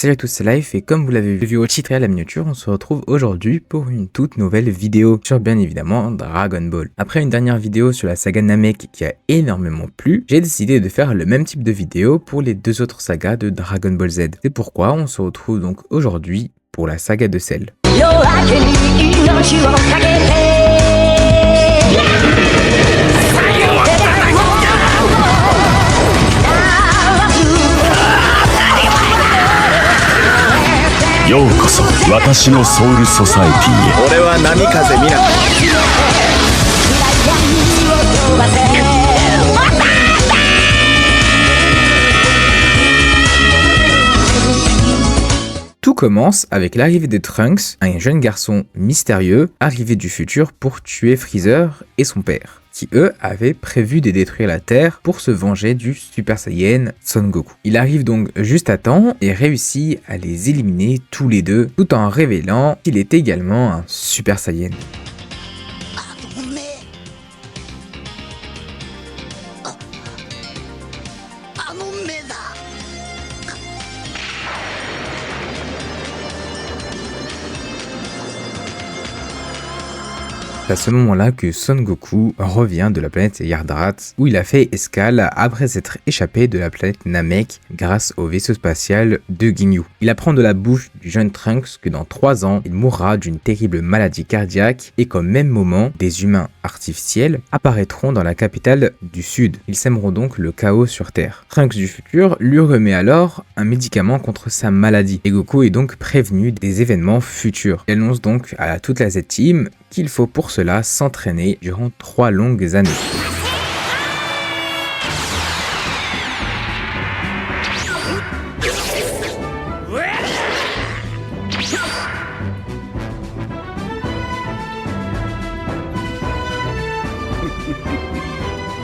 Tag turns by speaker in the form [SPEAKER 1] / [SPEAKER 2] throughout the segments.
[SPEAKER 1] Salut à tous, c'est Life et comme vous l'avez vu au titre et à la miniature, on se retrouve aujourd'hui pour une toute nouvelle vidéo sur bien évidemment Dragon Ball. Après une dernière vidéo sur la saga Namek qui a énormément plu, j'ai décidé de faire le même type de vidéo pour les deux autres sagas de Dragon Ball Z. C'est pourquoi on se retrouve donc aujourd'hui pour la saga de Cell. Tout commence avec l'arrivée de Trunks, un jeune garçon mystérieux arrivé du futur pour tuer Freezer et son père, qui eux avaient prévu de détruire la Terre pour se venger du Super Saiyan Son Goku. Il arrive donc juste à temps et réussit à les éliminer tous les deux, tout en révélant qu'il est également un Super Saiyan. C'est à ce moment-là que Son Goku revient de la planète Yardrat, où il a fait escale après s'être échappé de la planète Namek grâce au vaisseau spatial de Ginyu. Il apprend de la bouche du jeune Trunks que dans 3 ans, il mourra d'une terrible maladie cardiaque et qu'au même moment, des humains artificiels apparaîtront dans la capitale du Sud. Ils sèmeront donc le chaos sur Terre. Trunks du futur lui remet alors un médicament contre sa maladie et Goku est donc prévenu des événements futurs. Il annonce donc à toute la Z-Team qu'il faut pour cela s'entraîner durant 3 longues années.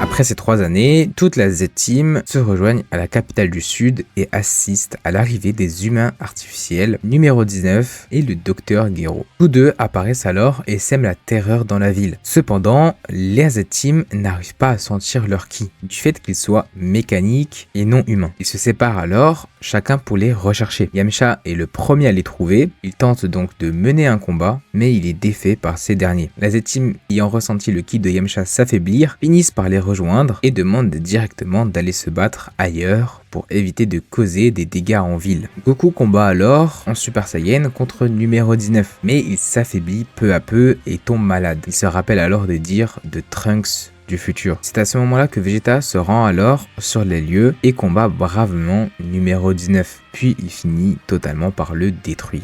[SPEAKER 1] Après ces 3 années, toute la Z-Team se rejoigne à la capitale du Sud et assiste à l'arrivée des humains artificiels numéro 19 et le Dr Gero. Tous deux apparaissent alors et sèment la terreur dans la ville. Cependant, les Z-Team n'arrivent pas à sentir leur ki, du fait qu'ils soient mécaniques et non humains. Ils se séparent alors, chacun pour les rechercher. Yamcha est le premier à les trouver, il tente donc de mener un combat, mais il est défait par ces derniers. La Z-Team, ayant ressenti le ki de Yamcha s'affaiblir, finissent par les rejoindre et demande directement d'aller se battre ailleurs pour éviter de causer des dégâts en ville. Goku combat alors en Super Saiyan contre numéro 19, mais il s'affaiblit peu à peu et tombe malade. Il se rappelle alors des dires de Trunks du futur. C'est à ce moment-là que Vegeta se rend alors sur les lieux et combat bravement numéro 19, puis il finit totalement par le détruire.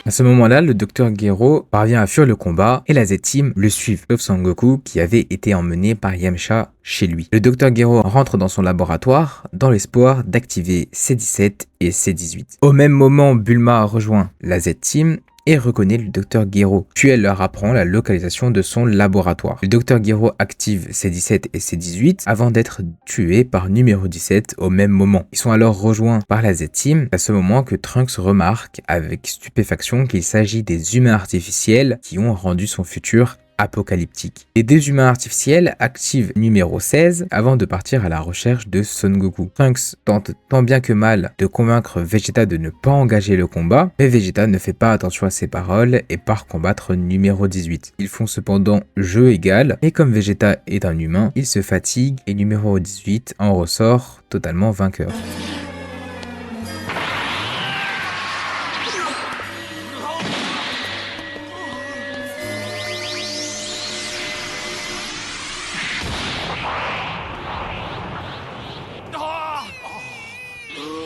[SPEAKER 1] À ce moment-là, le Dr Gero parvient à fuir le combat et la Z-Team le suivent, sauf Son Goku qui avait été emmené par Yamcha chez lui. Le Dr Gero rentre dans son laboratoire dans l'espoir d'activer C17 et C18. Au même moment, Bulma rejoint la Z-Team et reconnaît le Dr Gero, puis elle leur apprend la localisation de son laboratoire. Le Dr Gero active C17 et C18 avant d'être tué par numéro 17 au même moment. Ils sont alors rejoints par la Z-Team, à ce moment que Trunks remarque avec stupéfaction qu'il s'agit des humains artificiels qui ont rendu son futur apocalyptique. Les deux humains artificiels activent numéro 16 avant de partir à la recherche de Son Goku. Trunks tente tant bien que mal de convaincre Vegeta de ne pas engager le combat, mais Vegeta ne fait pas attention à ses paroles et part combattre numéro 18. Ils font cependant jeu égal, mais comme Vegeta est un humain, il se fatigue et numéro 18 en ressort totalement vainqueur.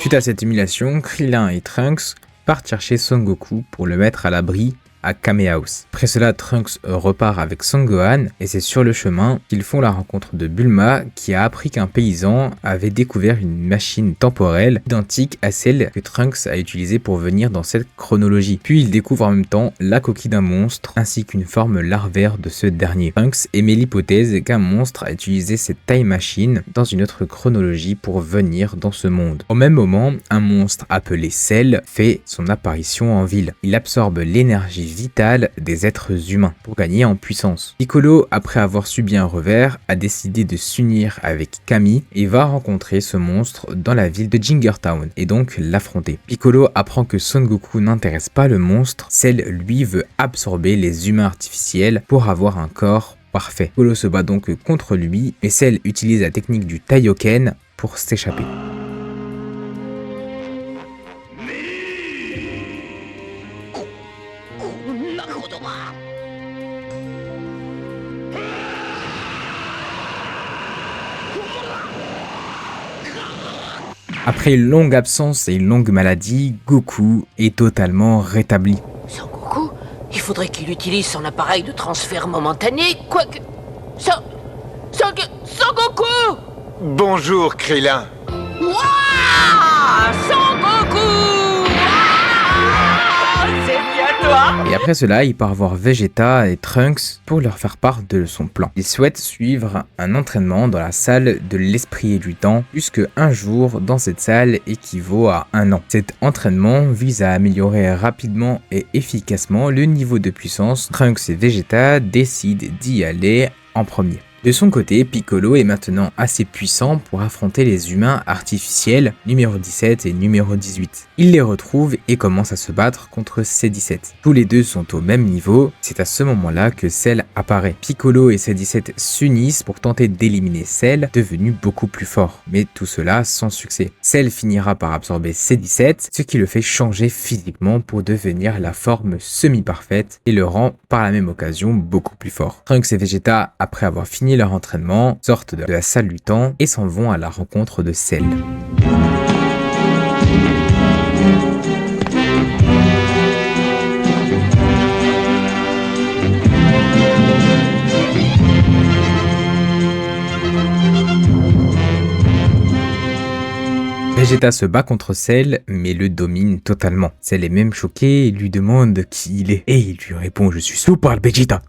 [SPEAKER 1] Suite à cette humiliation, Krillin et Trunks partent chercher Son Goku pour le mettre à l'abri à Kame House. Après cela, Trunks repart avec Son Gohan et c'est sur le chemin qu'ils font la rencontre de Bulma qui a appris qu'un paysan avait découvert une machine temporelle identique à celle que Trunks a utilisée pour venir dans cette chronologie. Puis il découvre en même temps la coquille d'un monstre ainsi qu'une forme larvaire de ce dernier. Trunks émet l'hypothèse qu'un monstre a utilisé cette time machine dans une autre chronologie pour venir dans ce monde. Au même moment, un monstre appelé Cell fait son apparition en ville. Il absorbe l'énergie vitale des êtres humains pour gagner en puissance. Piccolo, après avoir subi un revers, a décidé de s'unir avec Kami et va rencontrer ce monstre dans la ville de Jingertown et donc l'affronter. Piccolo apprend que Son Goku n'intéresse pas le monstre, Cell lui veut absorber les humains artificiels pour avoir un corps parfait. Piccolo se bat donc contre lui et Cell utilise la technique du Taioken pour s'échapper. Après une longue absence et une longue maladie, Goku est totalement rétabli.
[SPEAKER 2] Son Goku, il faudrait qu'il utilise son appareil de transfert momentané, quoique... Son Goku!
[SPEAKER 3] Bonjour, Krillin.
[SPEAKER 2] Wouah! Son Goku! Wouah! C'est bien toi!
[SPEAKER 1] Et après cela, il part voir Vegeta et Trunks pour leur faire part de son plan. Il souhaite suivre un entraînement dans la salle de l'esprit et du temps, puisque un jour dans cette salle équivaut à un an. Cet entraînement vise à améliorer rapidement et efficacement le niveau de puissance. Trunks et Vegeta décident d'y aller en premier. De son côté, Piccolo est maintenant assez puissant pour affronter les humains artificiels numéro 17 et numéro 18. Il les retrouve et commence à se battre contre C17. Tous les deux sont au même niveau, c'est à ce moment-là que Cell apparaît. Piccolo et C17 s'unissent pour tenter d'éliminer Cell, devenu beaucoup plus fort, mais tout cela sans succès. Cell finira par absorber C17, ce qui le fait changer physiquement pour devenir la forme semi-parfaite et le rend par la même occasion beaucoup plus fort. Trunks et Vegeta, après avoir fini leur entraînement, sortent de la salle du temps et s'en vont à la rencontre de Cell. Vegeta se bat contre Cell, mais le domine totalement. Cell est même choqué et lui demande qui il est. Et il lui répond « Je suis Super Vegeta ».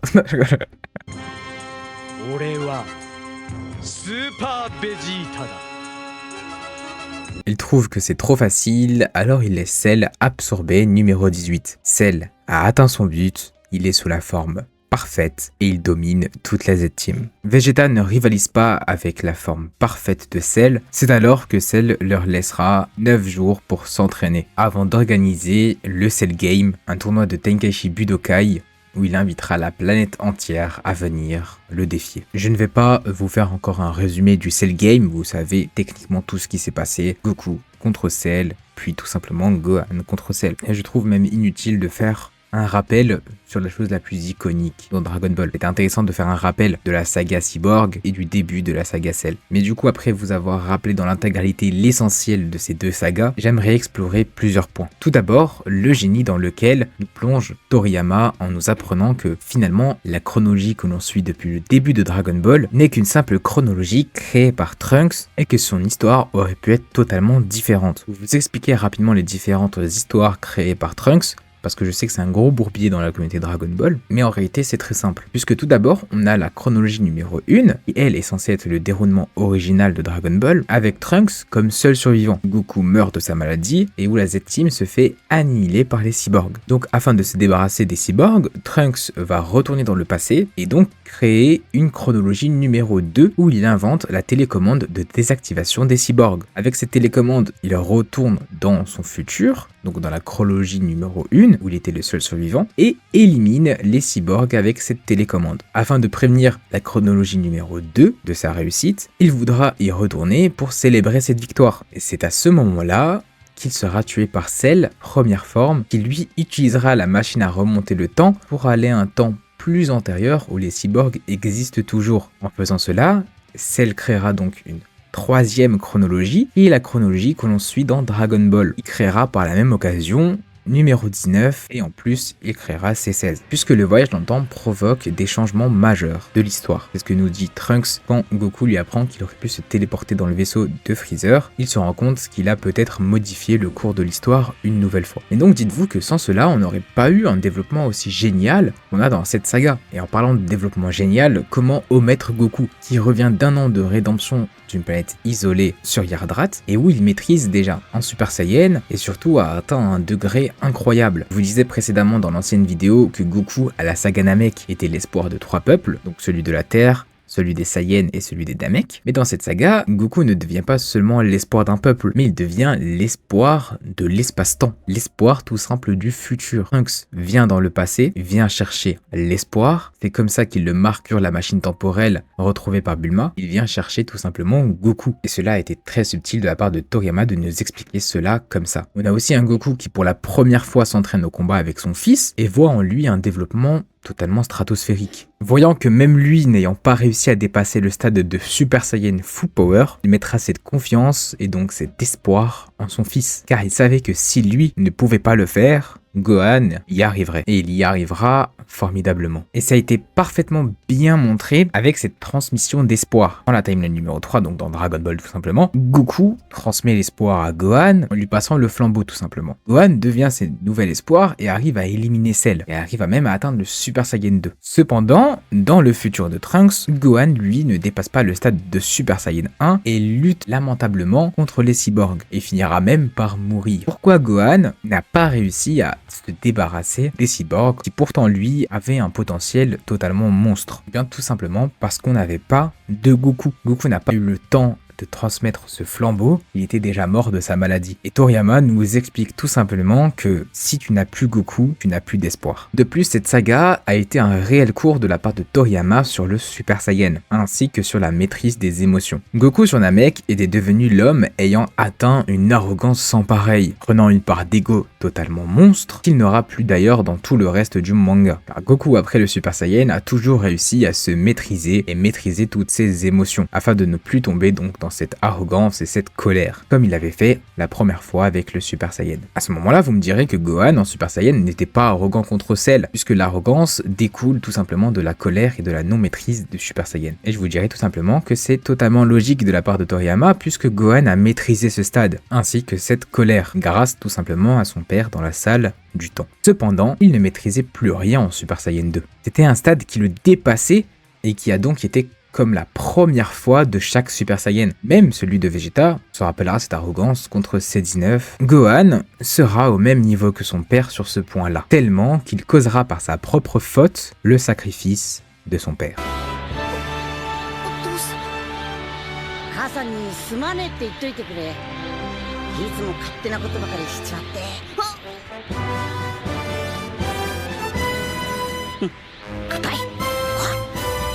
[SPEAKER 1] Il trouve que c'est trop facile, alors il laisse Cell absorber numéro 18. Cell a atteint son but, il est sous la forme parfaite et il domine toute la Z-Team. Vegeta ne rivalise pas avec la forme parfaite de Cell, c'est alors que Cell leur laissera 9 jours pour s'entraîner avant d'organiser le Cell Game, un tournoi de Tenkaichi Budokai où il invitera la planète entière à venir le défier. Je ne vais pas vous faire encore un résumé du Cell Game, vous savez techniquement tout ce qui s'est passé. Goku contre Cell, puis tout simplement Gohan contre Cell. Et je trouve même inutile de faire un rappel sur la chose la plus iconique dans Dragon Ball. C'était intéressant de faire un rappel de la saga Cyborg et du début de la saga Cell. Mais du coup, après vous avoir rappelé dans l'intégralité l'essentiel de ces deux sagas, j'aimerais explorer plusieurs points. Tout d'abord, le génie dans lequel nous plonge Toriyama en nous apprenant que finalement, la chronologie que l'on suit depuis le début de Dragon Ball n'est qu'une simple chronologie créée par Trunks et que son histoire aurait pu être totalement différente. Pour vous expliquer rapidement les différentes histoires créées par Trunks, parce que je sais que c'est un gros bourbier dans la communauté Dragon Ball, mais en réalité c'est très simple. Puisque tout d'abord, on a la chronologie numéro 1, qui elle est censée être le déroulement original de Dragon Ball, avec Trunks comme seul survivant. Goku meurt de sa maladie, et où la Z-Team se fait annihiler par les cyborgs. Donc afin de se débarrasser des cyborgs, Trunks va retourner dans le passé, et donc créer une chronologie numéro 2, où il invente la télécommande de désactivation des cyborgs. Avec cette télécommande, il retourne dans son futur, donc dans la chronologie numéro 1, où il était le seul survivant, et élimine les cyborgs avec cette télécommande. Afin de prévenir la chronologie numéro 2 de sa réussite, il voudra y retourner pour célébrer cette victoire. Et c'est à ce moment-là qu'il sera tué par Cell, première forme, qui lui utilisera la machine à remonter le temps pour aller à un temps plus antérieur où les cyborgs existent toujours. En faisant cela, Cell créera donc une troisième chronologie, et la chronologie que l'on suit dans Dragon Ball. Il créera par la même occasion numéro 19 et en plus il créera C16, puisque le voyage dans le temps provoque des changements majeurs de l'histoire. C'est ce que nous dit Trunks quand Goku lui apprend qu'il aurait pu se téléporter dans le vaisseau de Freezer. Il se rend compte qu'il a peut-être modifié le cours de l'histoire une nouvelle fois. Et donc dites-vous que sans cela, on n'aurait pas eu un développement aussi génial qu'on a dans cette saga. Et en parlant de développement génial, comment omettre Goku, qui revient d'un an de rédemption d'une planète isolée sur Yardrat, et où il maîtrise déjà en Super Saiyan, et surtout a atteint un degré incroyable. Je vous disais précédemment dans l'ancienne vidéo que Goku à la saga Namek était l'espoir de 3 peuples, donc celui de la Terre, celui des Saiyans et celui des Namek. Mais dans cette saga, Goku ne devient pas seulement l'espoir d'un peuple, mais il devient l'espoir de l'espace-temps, l'espoir tout simple du futur. Trunks vient dans le passé, vient chercher l'espoir, c'est comme ça qu'il le marque sur la machine temporelle retrouvée par Bulma, il vient chercher tout simplement Goku. Et cela a été très subtil de la part de Toriyama de nous expliquer cela comme ça. On a aussi un Goku qui pour la première fois s'entraîne au combat avec son fils et voit en lui un développement totalement stratosphérique. Voyant que même lui n'ayant pas réussi à dépasser le stade de Super Saiyan Full Power, il mettra cette confiance et donc cet espoir en son fils. Car il savait que si lui ne pouvait pas le faire, Gohan y arriverait. Et il y arrivera formidablement. Et ça a été parfaitement bien montré avec cette transmission d'espoir. Dans la timeline numéro 3, donc dans Dragon Ball tout simplement, Goku transmet l'espoir à Gohan en lui passant le flambeau tout simplement. Gohan devient ce nouvel espoir et arrive à éliminer Cell. Et arrive à même à atteindre le Super Saiyan 2. Cependant, dans le futur de Trunks, Gohan lui ne dépasse pas le stade de Super Saiyan 1 et lutte lamentablement contre les cyborgs. Et finira même par mourir. Pourquoi Gohan n'a pas réussi à se débarrasser des cyborgs qui pourtant lui avait un potentiel totalement monstre? Bien tout simplement parce qu'on n'avait pas de Goku. Goku n'a pas eu le temps de transmettre ce flambeau, il était déjà mort de sa maladie. Et Toriyama nous explique tout simplement que si tu n'as plus Goku, tu n'as plus d'espoir. De plus, cette saga a été un réel cours de la part de Toriyama sur le Super Saiyan, ainsi que sur la maîtrise des émotions. Goku sur Namek était devenu l'homme ayant atteint une arrogance sans pareille, prenant une part d'ego totalement monstre, qu'il n'aura plus d'ailleurs dans tout le reste du manga. Car Goku après le Super Saiyan a toujours réussi à se maîtriser et maîtriser toutes ses émotions, afin de ne plus tomber donc dans cette arrogance et cette colère, comme il avait fait la première fois avec le Super Saiyan. À ce moment-là, vous me direz que Gohan en Super Saiyan n'était pas arrogant contre Cell, puisque l'arrogance découle tout simplement de la colère et de la non-maîtrise de Super Saiyan. Et je vous dirais tout simplement que c'est totalement logique de la part de Toriyama, puisque Gohan a maîtrisé ce stade, ainsi que cette colère, grâce tout simplement à son père dans la salle du temps. Cependant, il ne maîtrisait plus rien en Super Saiyan 2. C'était un stade qui le dépassait et qui a donc été comme la première fois de chaque Super Saiyan. Même celui de Vegeta se rappellera cette arrogance contre C19. Gohan sera au même niveau que son père sur ce point-là, tellement qu'il causera par sa propre faute le sacrifice de son père.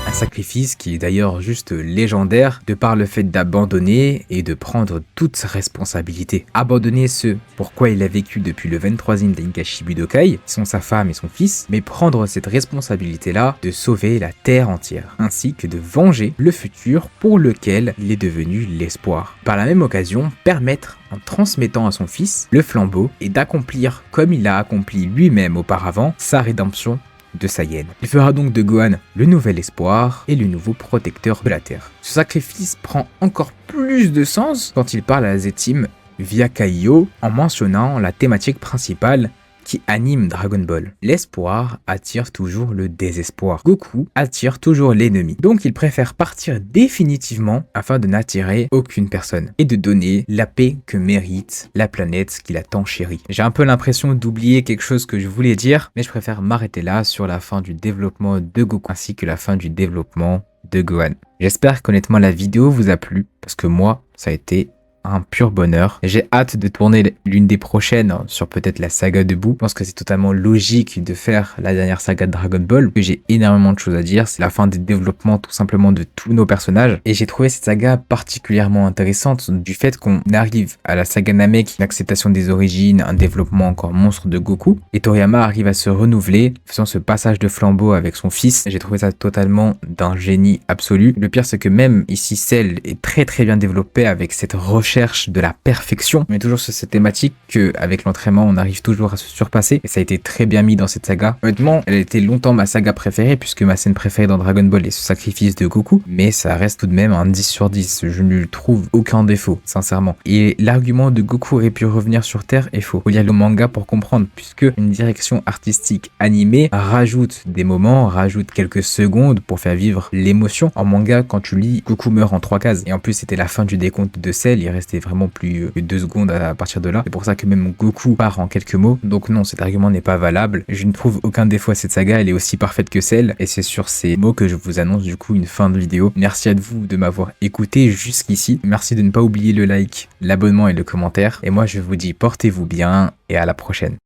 [SPEAKER 1] Un sacrifice qui est d'ailleurs juste légendaire de par le fait d'abandonner et de prendre toute responsabilité. Abandonner ce pourquoi il a vécu depuis le 23e Tenkaichi Budokai, qui sont sa femme et son fils, mais prendre cette responsabilité-là de sauver la Terre entière, ainsi que de venger le futur pour lequel il est devenu l'espoir. Par la même occasion, permettre en transmettant à son fils le flambeau et d'accomplir comme il l'a accompli lui-même auparavant sa rédemption de Saiyan. Il fera donc de Gohan le nouvel espoir et le nouveau protecteur de la Terre. Ce sacrifice prend encore plus de sens quand il parle à Z-Team via Kaiô en mentionnant la thématique principale qui anime Dragon Ball. L'espoir attire toujours le désespoir. Goku attire toujours l'ennemi. Donc il préfère partir définitivement afin de n'attirer aucune personne et de donner la paix que mérite la planète qu'il a tant chérie. J'ai un peu l'impression d'oublier quelque chose que je voulais dire, mais je préfère m'arrêter là sur la fin du développement de Goku ainsi que la fin du développement de Gohan. J'espère qu'honnêtement la vidéo vous a plu parce que moi ça a été un pur bonheur. J'ai hâte de tourner l'une des prochaines sur peut-être la saga de Boo. Je pense que c'est totalement logique de faire la dernière saga de Dragon Ball, que j'ai énormément de choses à dire. C'est la fin des développements tout simplement de tous nos personnages. Et j'ai trouvé cette saga particulièrement intéressante du fait qu'on arrive à la saga Namek, l'acceptation des origines, un développement encore monstre de Goku. Et Toriyama arrive à se renouveler, faisant ce passage de flambeau avec son fils. J'ai trouvé ça totalement d'un génie absolu. Le pire c'est que même ici Cell est très bien développé avec cette recherche recherche de la perfection. On est toujours sur cette thématique qu'avec l'entraînement, on arrive toujours à se surpasser. Et ça a été très bien mis dans cette saga. Honnêtement, elle a été longtemps ma saga préférée puisque ma scène préférée dans Dragon Ball est ce sacrifice de Goku. Mais ça reste tout de même un 10 sur 10. Je ne lui trouve aucun défaut, sincèrement. Et l'argument de Goku aurait pu revenir sur Terre est faux. Faut lire le manga pour comprendre puisque une direction artistique animée rajoute des moments, rajoute quelques secondes pour faire vivre l'émotion. En manga, quand tu lis, Goku meurt en 3 cases. Et en plus, c'était la fin du décompte de Cell. Il restait vraiment plus que 2 secondes à partir de là. C'est pour ça que même Goku part en quelques mots. Donc non, cet argument n'est pas valable. Je ne trouve aucun défaut à cette saga. Elle est aussi parfaite que Cell. Et c'est sur ces mots que je vous annonce du coup une fin de vidéo. Merci à vous de m'avoir écouté jusqu'ici. Merci de ne pas oublier le like, l'abonnement et le commentaire. Et moi, je vous dis portez-vous bien et à la prochaine.